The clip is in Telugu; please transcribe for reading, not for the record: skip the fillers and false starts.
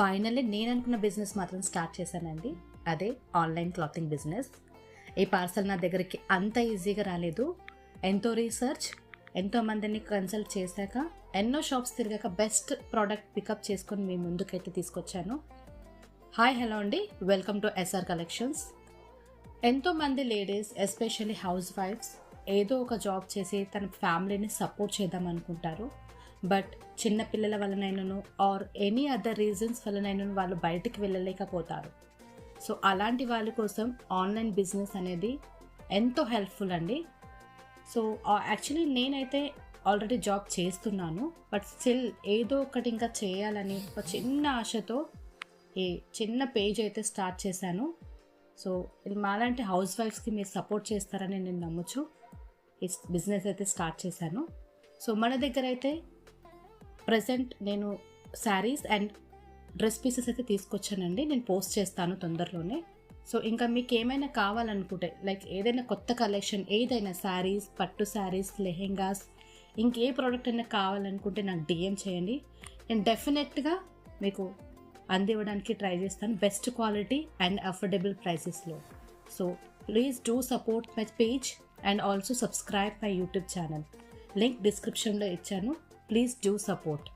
ఫైనల్లీ నేను అనుకున్న బిజినెస్ మాత్రం స్టార్ట్ చేశానండి. అదే ఆన్లైన్ క్లాతింగ్ బిజినెస్. ఈ పార్సల్ నా దగ్గరికి అంత ఈజీగా రాలేదు. ఎంతో రీసెర్చ్, ఎంతో మందిని కన్సల్ట్ చేశాక, ఎన్నో షాప్స్ తిరిగాక బెస్ట్ ప్రోడక్ట్ పికప్ చేసుకొని మీ ముందుకైతే తీసుకొచ్చాను. హాయ్ హలో అండి, వెల్కమ్ టు ఎస్ఆర్ కలెక్షన్స్. ఎంతోమంది లేడీస్, ఎస్పెషల్లీ హౌస్ వైఫ్స్, ఏదో ఒక జాబ్ చేసి తన ఫ్యామిలీని సపోర్ట్ చేద్దాం అనుకుంటారు. బట్ చిన్న పిల్లల వలనైనను ఆర్ ఎనీ అదర్ రీజన్స్ వలనైనను వాళ్ళు బయటికి వెళ్ళలేకపోతారు. సో అలాంటి వాళ్ళ కోసం ఆన్లైన్ బిజినెస్ అనేది ఎంతో హెల్ప్ఫుల్ అండి. సో యాక్చువల్లీ నేనైతే ఆల్రెడీ జాబ్ చేస్తున్నాను, బట్ స్టిల్ ఏదో ఒకటి ఇంకా చేయాలని ఒక చిన్న ఆశతో ఈ చిన్న పేజ్ అయితే స్టార్ట్ చేశాను. సో ఇది మాలాంటి హౌస్ వైఫ్స్కి మీరు సపోర్ట్ చేస్తారని నేను నమ్మచ్చు. ఈ బిజినెస్ అయితే స్టార్ట్ చేశాను. సో మన దగ్గర అయితే ప్రజెంట్ నేను శారీస్ అండ్ డ్రెస్ పీసెస్ అయితే తీసుకొచ్చానండి. నేను పోస్ట్ చేస్తాను తొందరలోనే. సో ఇంకా మీకు ఏమైనా కావాలనుకుంటే, లైక్ ఏదైనా కొత్త కలెక్షన్, ఏదైనా శారీస్, పట్టు శారీస్, లెహెంగాస్, ఇంకే ప్రోడక్ట్ అయినా కావాలనుకుంటే నాకు డిఎం చేయండి. నేను డెఫినెట్గా మీకు అందివ్వడానికి ట్రై చేస్తాను, బెస్ట్ క్వాలిటీ అండ్ అఫోర్డబుల్ ప్రైసెస్లో. So please do support my page and also subscribe my YouTube channel. Link డిస్క్రిప్షన్లో ఇచ్చాను. Please do support.